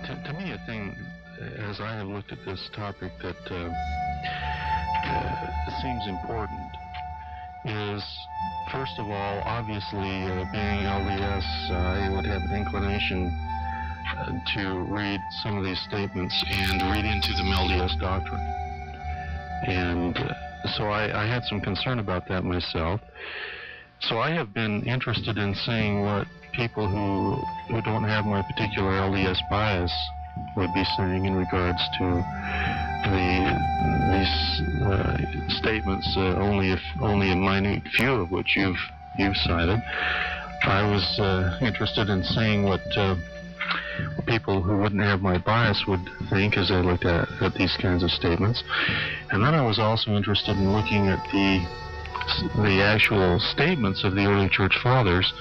To me, a thing, as I have looked at this topic, that seems important is, first of all, obviously, being LDS, I would have an inclination to read some of these statements and read into them LDS doctrine. And so I had some concern about that myself. So I have been interested in seeing what people who don't have my particular LDS bias would be saying in regards to these statements, only a minute few of which you've cited. I was interested in seeing what people who wouldn't have my bias would think as I looked at these kinds of statements. And then I was also interested in looking at the actual statements of the early church fathers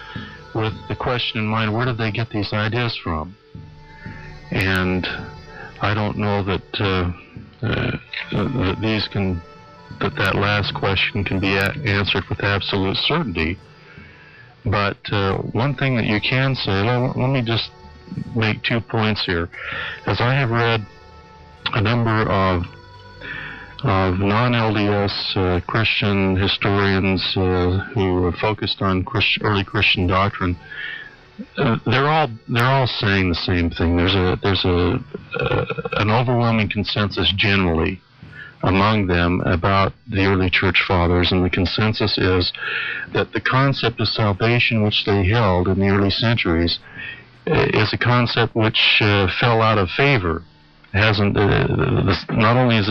with the question in mind, where did they get these ideas from? And I don't know that that last question can be answered with absolute certainty. But one thing that you can say, let me just make 2 points here. As I have read a number of non-LDS Christian historians who are focused on early Christian doctrine, they're all saying the same thing. There's an overwhelming consensus generally among them about the early church fathers, and the consensus is that the concept of salvation which they held in the early centuries is a concept which fell out of favor. Hasn't not only is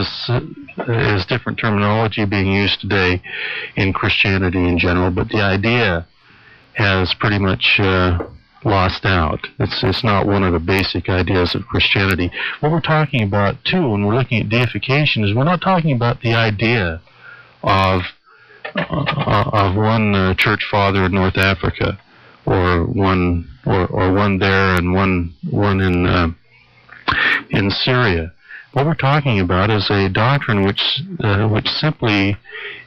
different terminology being used today in Christianity in general, but the idea has pretty much lost out. It's not one of the basic ideas of Christianity. What we're talking about too, when we're looking at deification, is we're not talking about the idea of one church father in North Africa, or one there and one in Syria. What we're talking about is a doctrine which simply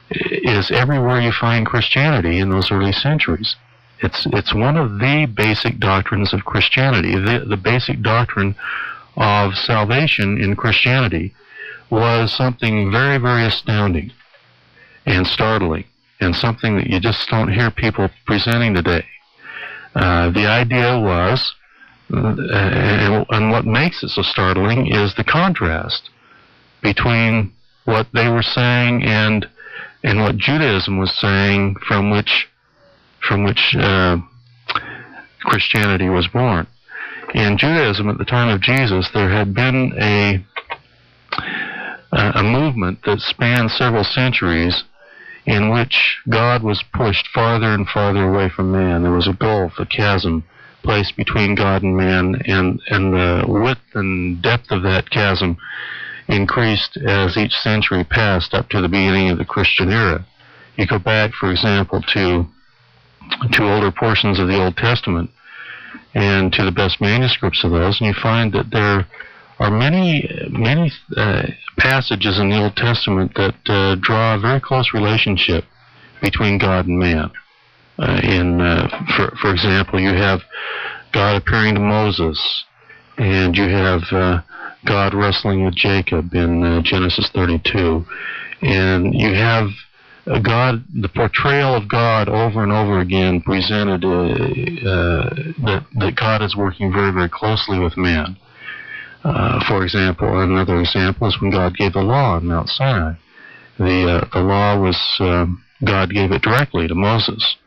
is everywhere you find Christianity in those early centuries. It's one of the basic doctrines of Christianity. The basic doctrine of salvation in Christianity was something very, very astounding and startling, and something that you just don't hear people presenting today. The idea was, and what makes it so startling is the contrast between what they were saying and what Judaism was saying, from which Christianity was born. In Judaism at the time of Jesus, there had been a movement that spanned several centuries in which God was pushed farther and farther away from man. There was a gulf, a chasm placed between God and man, and the width and depth of that chasm increased as each century passed up to the beginning of the Christian era. You go back, for example, to older portions of the Old Testament and to the best manuscripts of those, and you find that there are many passages in the Old Testament that draw a very close relationship between God and man. For example, you have God appearing to Moses, and you have God wrestling with Jacob in Genesis 32, and you have the portrayal of God over and over again presented that God is working very, very closely with man. For example, another example is when God gave the law on Mount Sinai. The law was, God gave it directly to Moses.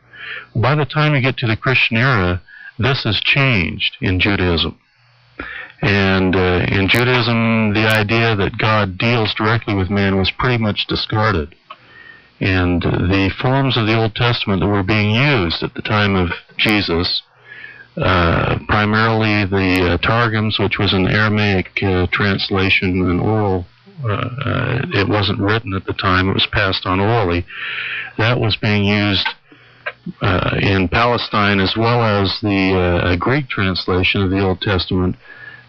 By the time you get to the Christian era, this has changed in Judaism. And in Judaism, the idea that God deals directly with man was pretty much discarded. And the forms of the Old Testament that were being used at the time of Jesus, primarily the Targums, which was an Aramaic translation, an oral, it wasn't written at the time, it was passed on orally. That was being used in Palestine, as well as the Greek translation of the Old Testament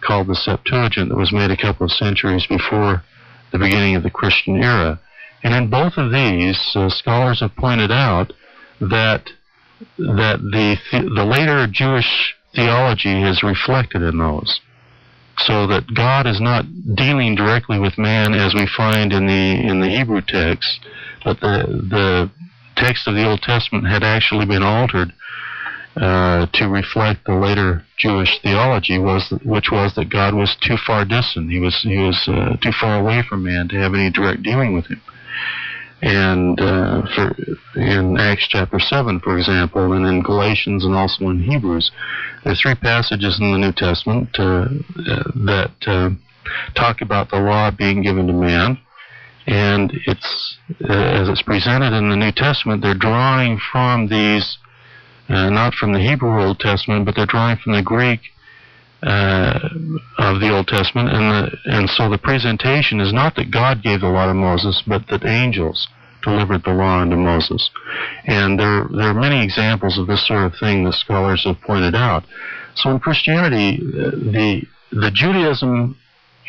called the Septuagint, that was made a couple of centuries before the beginning of the Christian era. And in both of these, scholars have pointed out that the later Jewish theology is reflected in those. So that God is not dealing directly with man as we find in the Hebrew text, but the text of the Old Testament had actually been altered to reflect the later Jewish theology, which was that God was too far distant. He was too far away from man to have any direct dealing with him. And in Acts chapter 7, for example, and in Galatians and also in Hebrews, there are 3 passages in the New Testament that talk about the law being given to man. And it's as it's presented in the New Testament, they're drawing from these, not from the Hebrew Old Testament, but they're drawing from the Greek of the Old Testament, and so the presentation is not that God gave the law to Moses, but that angels delivered the law unto Moses. And there are many examples of this sort of thing that scholars have pointed out. So in Christianity, the Judaism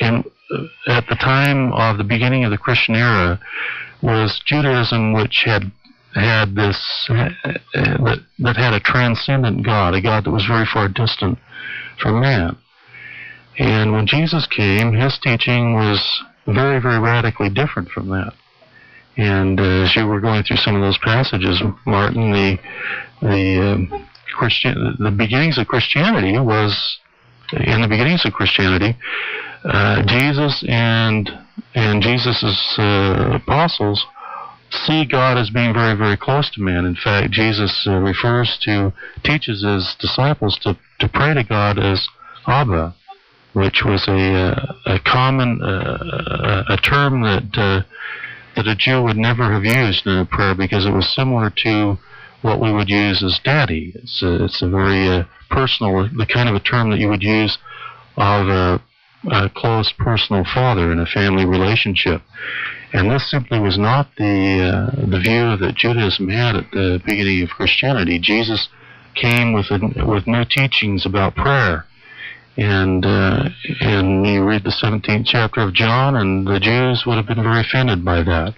at the time of the beginning of the Christian era was Judaism which had this that had a transcendent God, a God that was very far distant from man. And when Jesus came, his teaching was very, very radically different from that. And as you were going through some of those passages, Martin, the beginnings of Christianity was, in the beginnings of Christianity, Jesus and Jesus' apostles see God as being very, very close to man. In fact, Jesus teaches his disciples to pray to God as Abba, which was a common a term that a Jew would never have used in a prayer, because it was similar to what we would use as daddy. It's a very personal, the kind of a term that you would use of a close personal father in a family relationship. And this simply was not the view that Judaism had at the beginning of Christianity. Jesus came with new teachings about prayer. And you read the 17th chapter of John, and the Jews would have been very offended by that.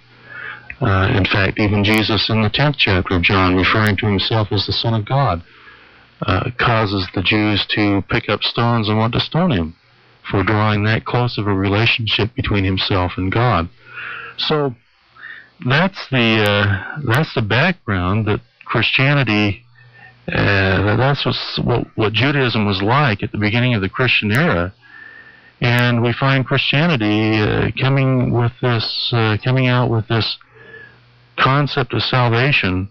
In fact, even Jesus in the 10th chapter of John, referring to himself as the Son of God, causes the Jews to pick up stones and want to stone him for drawing that close of a relationship between himself and God. So that's the background that Christianity. That's what Judaism was like at the beginning of the Christian era, and we find Christianity coming out with this concept of salvation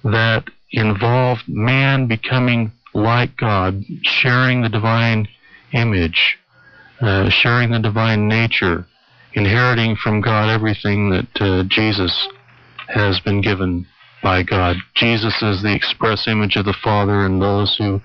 that involved man becoming like God, sharing the divine image, sharing the divine nature, inheriting from God everything that Jesus has been given by God. Jesus is the express image of the Father, and those who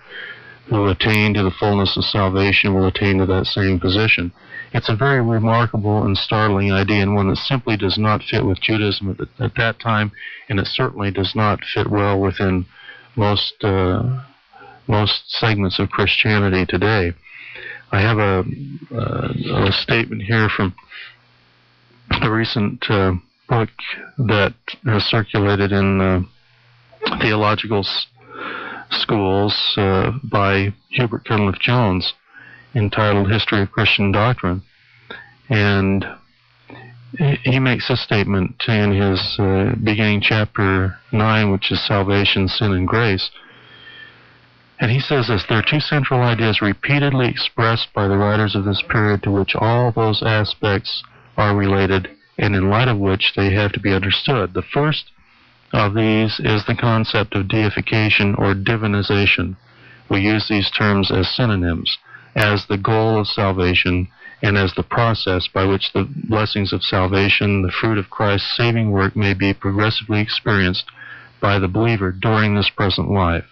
attain to the fullness of salvation will attain to that same position. It's a very remarkable and startling idea, and one that simply does not fit with Judaism at that time, and it certainly does not fit well within most segments of Christianity today. I have a statement here from a recent book that has circulated in theological schools by Hubert Cunliffe Jones, entitled History of Christian Doctrine. And he makes a statement in his beginning chapter 9, which is Salvation, Sin, and Grace. And he says this: there are 2 central ideas repeatedly expressed by the writers of this period, to which all those aspects are related, and in light of which they have to be understood. The first of these is the concept of deification or divinization. We use these terms as synonyms, as the goal of salvation and as the process by which the blessings of salvation, the fruit of Christ's saving work, may be progressively experienced by the believer during this present life.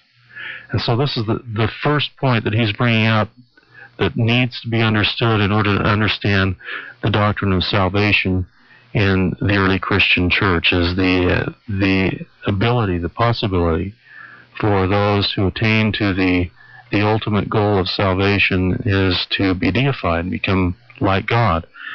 And so this is the first point that he's bringing out that needs to be understood in order to understand the doctrine of salvation in the early Christian church, is the ability, the possibility for those who attain to the ultimate goal of salvation is to be deified and become like God.